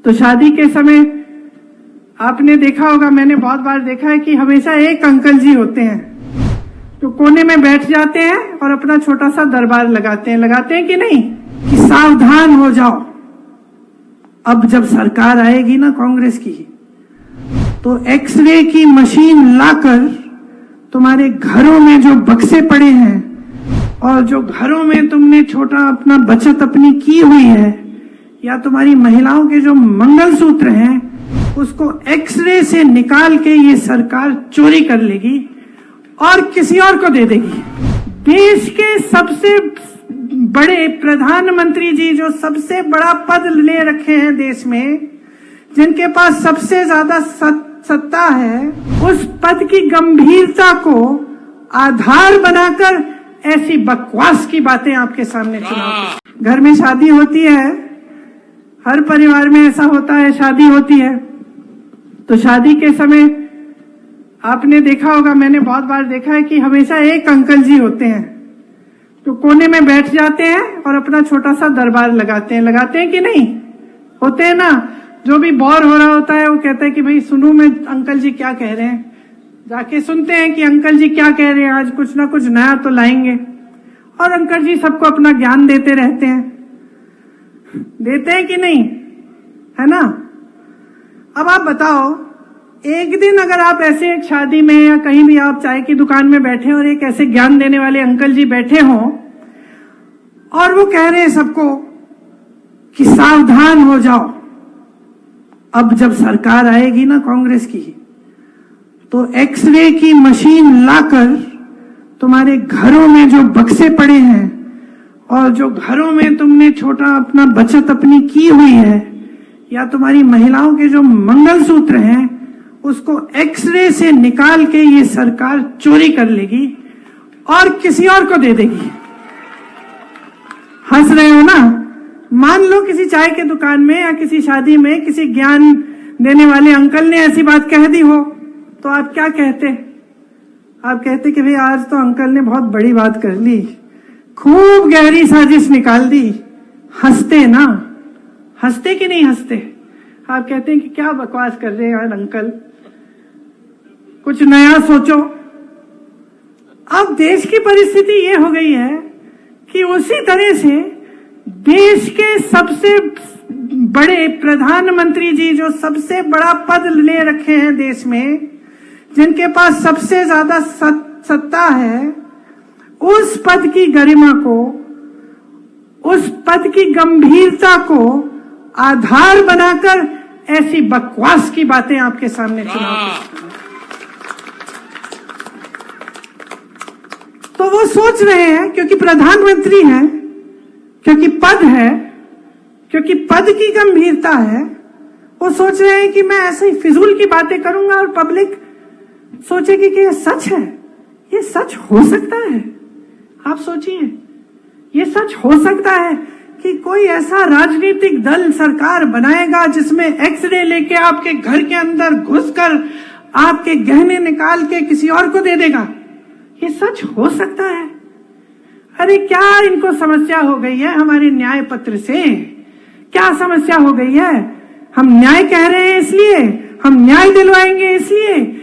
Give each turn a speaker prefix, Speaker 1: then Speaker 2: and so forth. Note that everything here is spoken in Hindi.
Speaker 1: तो शादी के समय आपने देखा होगा, मैंने बहुत बार देखा है कि हमेशा एक अंकल जी होते हैं जो कोने में बैठ जाते हैं और अपना छोटा सा दरबार लगाते हैं कि नहीं, कि सावधान हो जाओ, अब जब सरकार आएगी ना कांग्रेस की, तो एक्सरे की मशीन लाकर तुम्हारे घरों में जो बक्से पड़े हैं और जो घरों में तुमने छोटा अपना बचत अपनी की हुई है, या तुम्हारी महिलाओं के जो मंगलसूत्र हैं, उसको एक्सरे से निकाल के ये सरकार चोरी कर लेगी और किसी और को दे देगी। देश के सबसे बड़े प्रधानमंत्री जी, जो सबसे बड़ा पद ले रखे हैं देश में, जिनके पास सबसे ज्यादा सत्ता है, उस पद की गंभीरता को आधार बनाकर ऐसी बकवास की बातें आपके सामने सुनाते। घर में शादी होती है, हर परिवार में ऐसा होता है, शादी होती है, तो शादी के समय आपने देखा होगा, मैंने बहुत बार देखा है कि हमेशा एक अंकल जी होते हैं जो कोने में बैठ जाते हैं और अपना छोटा सा दरबार लगाते हैं कि नहीं, होते हैं ना। जो भी बोर हो रहा होता है वो कहता है कि भाई सुनूं मैं अंकल जी क्या कह रहे हैं, जाके सुनते हैं कि अंकल जी क्या कह रहे हैं, आज कुछ ना कुछ नया तो लाएंगे। और अंकल जी सबको अपना ज्ञान देते रहते हैं, देते हैं कि नहीं, है ना। अब आप बताओ, एक दिन अगर आप ऐसे एक शादी में या कहीं भी आप चाय की दुकान में बैठे और एक ऐसे ज्ञान देने वाले अंकल जी बैठे हों और वो कह रहे हैं सबको कि सावधान हो जाओ, अब जब सरकार आएगी ना कांग्रेस की, तो एक्सरे की मशीन लाकर तुम्हारे घरों में जो बक्से पड़े हैं और जो घरों में तुमने छोटा अपना बचत अपनी की हुई है, या तुम्हारी महिलाओं के जो मंगलसूत्र हैं, उसको एक्सरे से निकाल के ये सरकार चोरी कर लेगी और किसी और को दे देगी। हंस रहे हो ना। मान लो किसी चाय के दुकान में या किसी शादी में किसी ज्ञान देने वाले अंकल ने ऐसी बात कह दी हो, तो आप क्या कहते? आप कहते कि भाई आज तो अंकल ने बहुत बड़ी बात कर ली, खूब गहरी साजिश निकाल दी। हंसते ना, हंसते कि नहीं हंसते? आप कहते हैं कि क्या बकवास कर रहे हैं यार अंकल, कुछ नया सोचो। अब देश की परिस्थिति ये हो गई है कि उसी तरह से देश के सबसे बड़े प्रधानमंत्री जी, जो सबसे बड़ा पद ले रखे हैं देश में, जिनके पास सबसे ज्यादा सत्ता है, उस पद की गरिमा को, उस पद की गंभीरता को आधार बनाकर ऐसी बकवास की बातें आपके सामने सुनाते। तो वो सोच रहे हैं क्योंकि प्रधानमंत्री हैं, क्योंकि पद है, क्योंकि पद की गंभीरता है, वो सोच रहे हैं कि मैं ऐसे ही फिजूल की बातें करूंगा और पब्लिक सोचेगी कि ये सच है। ये सच हो सकता है? आप सोचिए, ये सच हो सकता है कि कोई ऐसा राजनीतिक दल सरकार बनाएगा जिसमें एक्सरे लेके आपके घर के अंदर घुसकर आपके गहने निकाल के किसी और को दे देगा? ये सच हो सकता है? अरे क्या इनको समस्या हो गई है हमारे न्याय पत्र से? क्या समस्या हो गई है? हम न्याय कह रहे हैं इसलिए, हम न्याय दिलवाएंगे इसलिए।